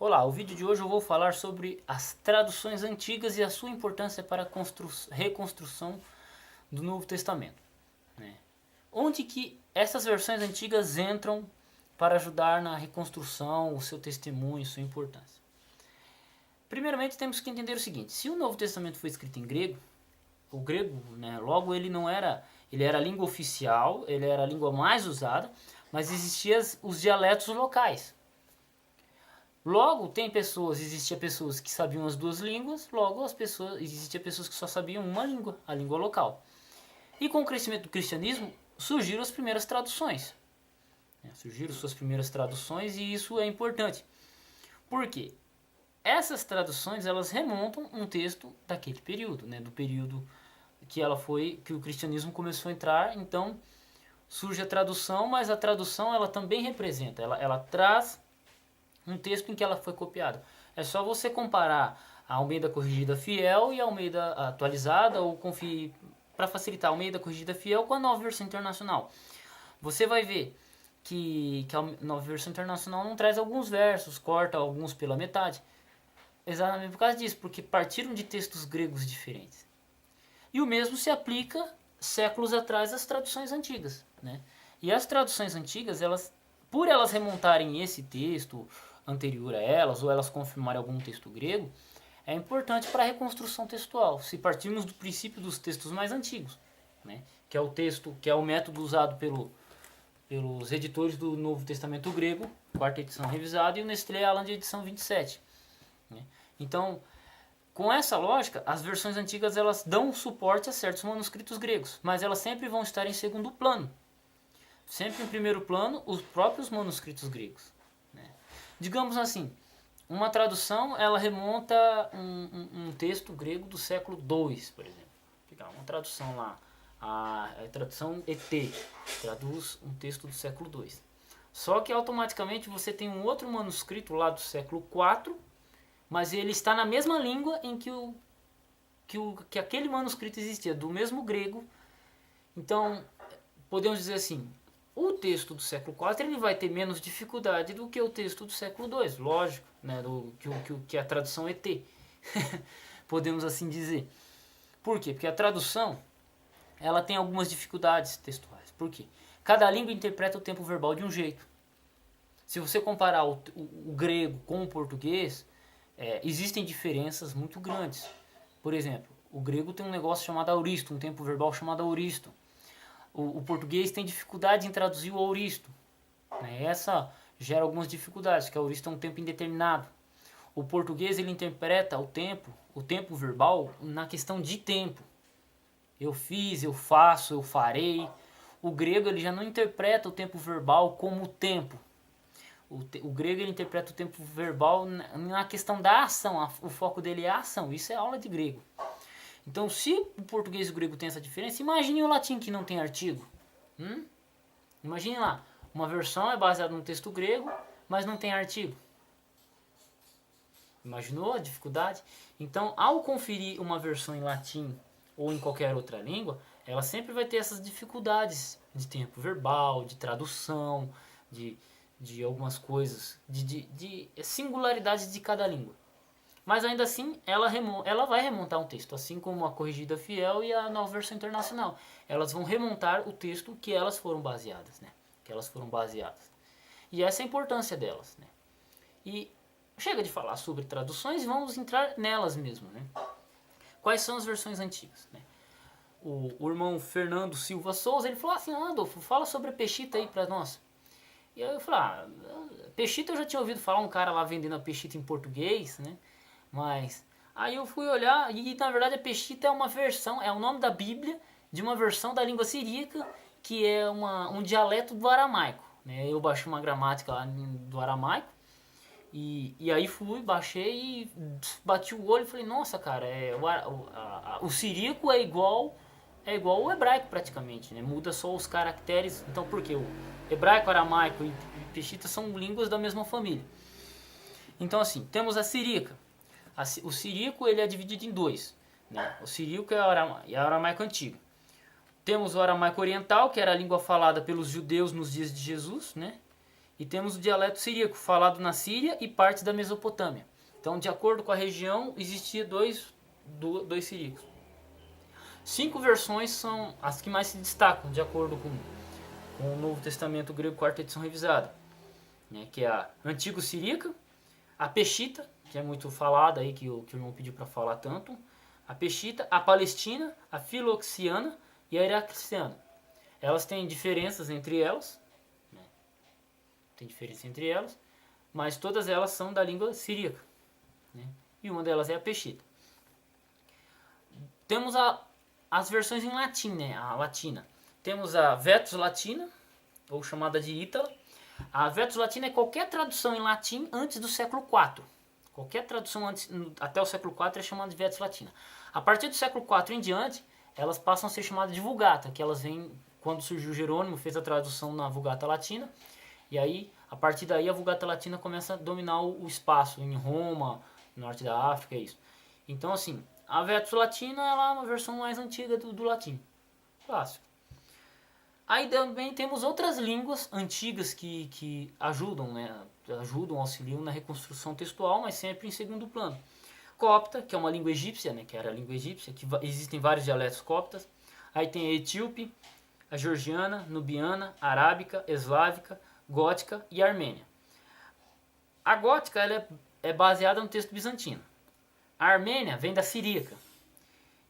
Olá, o vídeo de hoje eu vou falar sobre as traduções antigas e a sua importância para a reconstrução do Novo Testamento, né? Onde que essas versões antigas entram para ajudar na reconstrução, o seu testemunho, sua importância. Primeiramente temos que entender o seguinte: se o Novo Testamento foi escrito em grego, o grego, né, logo ele era a língua oficial, ele era a língua mais usada, mas existiam os dialetos locais. Logo, existia pessoas que sabiam as duas línguas, logo existia pessoas que só sabiam uma língua, a língua local. E com o crescimento do cristianismo, surgiram as primeiras traduções. Surgiram suas primeiras traduções e isso é importante. Por quê? Essas traduções, elas remontam um texto daquele período, né, do período que o cristianismo começou a entrar. Então, surge a tradução, mas a tradução ela também representa, ela traz um texto em que ela foi copiada. É só você comparar a Almeida Corrigida Fiel e a Almeida Atualizada, ou conferir, para facilitar, a Almeida Corrigida Fiel com a Nova Versão Internacional. Você vai ver que a Nova Versão Internacional não traz alguns versos, corta alguns pela metade. Exatamente por causa disso, porque partiram de textos gregos diferentes. E o mesmo se aplica séculos atrás às traduções antigas, né? E as traduções antigas, por elas remontarem esse texto anterior a elas, ou elas confirmarem algum texto grego, é importante para a reconstrução textual, se partirmos do princípio dos textos mais antigos, né? Que é o método usado pelos editores do Novo Testamento grego, quarta edição revisada, e o Nestlé Aland de edição 27. Né? Então, com essa lógica, as versões antigas elas dão suporte a certos manuscritos gregos, mas elas sempre vão estar em segundo plano. Sempre em primeiro plano, os próprios manuscritos gregos. Né? Digamos assim, uma tradução ela remonta um texto grego do século II, por exemplo. Pegar uma tradução lá, a tradução ET, traduz um texto do século II. Só que automaticamente você tem um outro manuscrito lá do século IV, mas ele está na mesma língua em que aquele manuscrito existia, do mesmo grego. Então, podemos dizer assim, o texto do século IV ele vai ter menos dificuldade do que o texto do século II, lógico, né, que a tradução ET, podemos assim dizer. Por quê? Porque a tradução ela tem algumas dificuldades textuais. Por quê? Cada língua interpreta o tempo verbal de um jeito. Se você comparar o grego com o português, existem diferenças muito grandes. Por exemplo, o grego tem um negócio chamado auristo, um tempo verbal chamado auristo. O português tem dificuldade em traduzir o auristo. Né? Essa gera algumas dificuldades, porque o auristo é um tempo indeterminado. O português ele interpreta o tempo verbal, na questão de tempo. Eu fiz, eu faço, eu farei. O grego ele já não interpreta o tempo verbal como tempo. O grego ele interpreta o tempo verbal na questão da ação. O foco dele é a ação. Isso é aula de grego. Então, se o português e o grego tem essa diferença, imagine o latim que não tem artigo. Imagine lá, uma versão é baseada no texto grego, mas não tem artigo. Imaginou a dificuldade? Então, ao conferir uma versão em latim ou em qualquer outra língua, ela sempre vai ter essas dificuldades de tempo verbal, de tradução, de algumas coisas, de singularidades de cada língua. Mas ainda assim, ela vai remontar um texto, assim como a Corrigida Fiel e a Nova Versão Internacional. Elas vão remontar o texto que elas foram baseadas, né? Que elas foram baseadas. E essa é a importância delas, né? E chega de falar sobre traduções e vamos entrar nelas mesmo, né? Quais são as versões antigas, né? O irmão Fernando Silva Souza, ele falou assim: Adolfo, fala sobre a Peshitta aí pra nós. E aí eu falei, Peshitta eu já tinha ouvido falar, um cara lá vendendo a Peshitta em português, né? Mas aí eu fui olhar e na verdade a Peshitta é uma versão, é o nome da Bíblia de uma versão da língua siríaca que é um dialeto do aramaico. Né? Eu baixei uma gramática lá do aramaico e aí baixei e bati o olho e falei, nossa cara, o siríaco é igual o hebraico praticamente, né? Muda só os caracteres. Então por quê? O hebraico, aramaico e Peshitta são línguas da mesma família. Então assim, temos a siríaca. O siríaco ele é dividido em dois, né? O siríaco é o aramaico antigo. Temos o aramaico oriental, que era a língua falada pelos judeus nos dias de Jesus, né? e temos o dialeto siríaco, falado na Síria e parte da Mesopotâmia. Então, de acordo com a região, existia dois siríacos. 5 versões são as que mais se destacam, de acordo com o Novo Testamento grego, quarta edição revisada, né, que é a Antigo Siríaca, a Peshita, que é muito falada aí, que o irmão pediu para falar tanto, a Peshita, a Palestina, a Filoxiana e a Iraquiana. Elas têm diferenças entre elas, né, mas todas elas são da língua siríaca, né, e uma delas é a Peshita. Temos as versões em latim, né, a latina. Temos a Vetus Latina, ou chamada de Ítala. A Vetus Latina é qualquer tradução em latim antes do século IV. Qualquer tradução até o século IV é chamada de Vetus Latina. A partir do século IV em diante, elas passam a ser chamadas de Vulgata, que elas vêm quando surgiu Jerônimo, fez a tradução na Vulgata Latina, e aí, a partir daí, a Vulgata Latina começa a dominar o espaço, em Roma, no norte da África, é isso. Então, assim, a Vetus Latina ela é uma versão mais antiga do latim, clássico. Aí também temos outras línguas antigas que ajudam, né? Auxiliam na reconstrução textual, mas sempre em segundo plano. Copta, que é uma língua egípcia, né? Que era a língua egípcia, que existem vários dialetos coptas. Aí tem a etíope, a georgiana, nubiana, arábica, eslávica, gótica e armênia. A gótica ela é baseada no texto bizantino. A armênia vem da siríaca.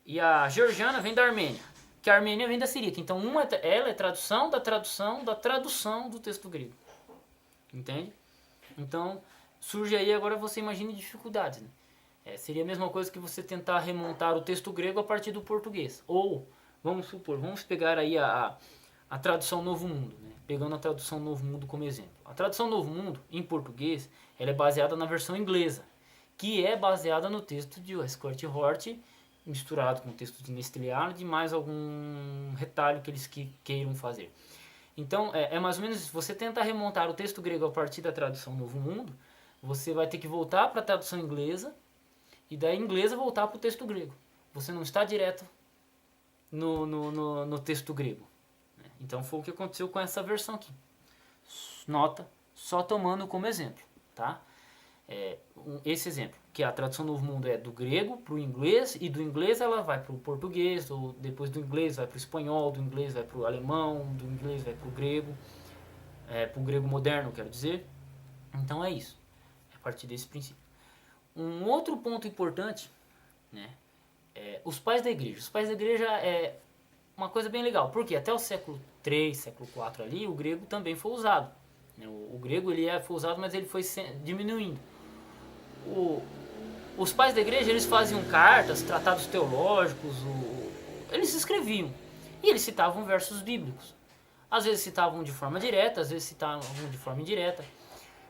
E a georgiana vem da armênia. Que a armênia vem da siríaca. Então ela é tradução da tradução da tradução do texto grego. Entende? Então surge aí agora você imagine dificuldades. Né? Seria a mesma coisa que você tentar remontar o texto grego a partir do português. Ou, vamos pegar aí a tradução Novo Mundo. Né? Pegando a tradução Novo Mundo como exemplo. A tradução Novo Mundo, em português, ela é baseada na versão inglesa. Que é baseada no texto de Scott Hort, misturado com o texto de Nestriano, de mais algum retalho que eles queiram fazer. Então, é mais ou menos isso. Você tenta remontar o texto grego a partir da tradução Novo Mundo, você vai ter que voltar para a tradução inglesa, e da inglesa voltar para o texto grego. Você não está direto no texto grego. Então, foi o que aconteceu com essa versão aqui. Nota, só tomando como exemplo, tá? Esse exemplo, que a tradução Novo Mundo é do grego para o inglês, e do inglês ela vai para o português, ou depois do inglês vai para o espanhol, do inglês vai para o alemão, do inglês vai para o grego moderno, quero dizer. Então é isso, é a partir desse princípio. Um outro ponto importante, né, os pais da igreja. Os pais da igreja é uma coisa bem legal, porque até o século III, século IV ali, o grego também foi usado. O grego foi usado, mas ele foi diminuindo. Os pais da igreja eles faziam cartas, tratados teológicos, eles escreviam e eles citavam versos bíblicos. Às vezes citavam de forma direta, às vezes citavam de forma indireta.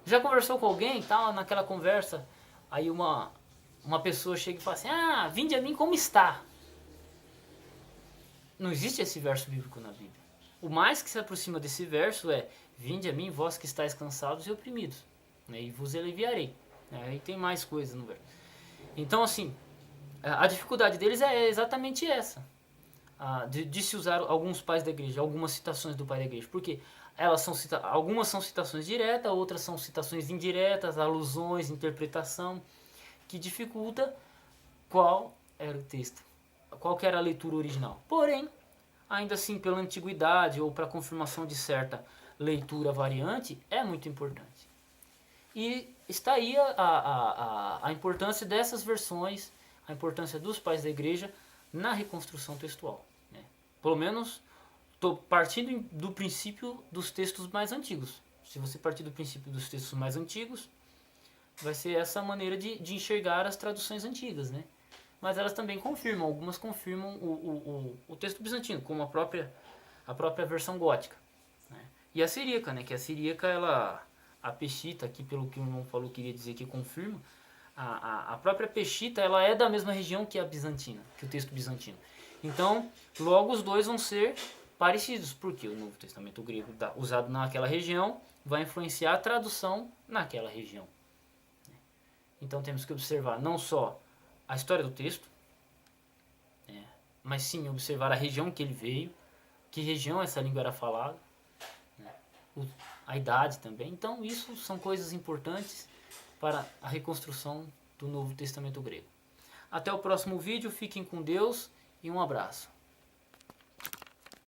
Já conversou com alguém, tá, naquela conversa, aí uma pessoa chega e fala assim: "Ah, vinde a mim como está". Não existe esse verso bíblico na Bíblia. O mais que se aproxima desse verso é: "Vinde a mim, vós que estáis cansados e oprimidos, né, e vos aliviarei". Aí tem mais coisas no verso. Então, assim, a dificuldade deles é exatamente essa. De se usar alguns pais da igreja, algumas citações do pai da igreja. Porque algumas são citações diretas, outras são citações indiretas, alusões, interpretação, que dificulta qual era o texto, qual que era a leitura original. Porém, ainda assim, pela antiguidade ou para confirmação de certa leitura variante, é muito importante. E está aí a importância dessas versões, a importância dos pais da igreja na reconstrução textual. Né? Pelo menos estou partindo do princípio dos textos mais antigos. Se você partir do princípio dos textos mais antigos, vai ser essa maneira de enxergar as traduções antigas. Né? Mas elas também confirmam, algumas confirmam o texto bizantino, como a própria versão gótica. Né? E a siríaca, né? Que a siríaca, a Peshita, aqui pelo que o irmão falou, queria dizer que confirma, a própria Peshita, ela é da mesma região que a bizantina, que o texto bizantino. Então, logo os dois vão ser parecidos, porque o Novo Testamento grego usado naquela região vai influenciar a tradução naquela região. Então temos que observar não só a história do texto, mas sim observar a região que ele veio, que região essa língua era falada, a idade também. Então isso são coisas importantes para a reconstrução do Novo Testamento grego. Até o próximo vídeo, fiquem com Deus e um abraço.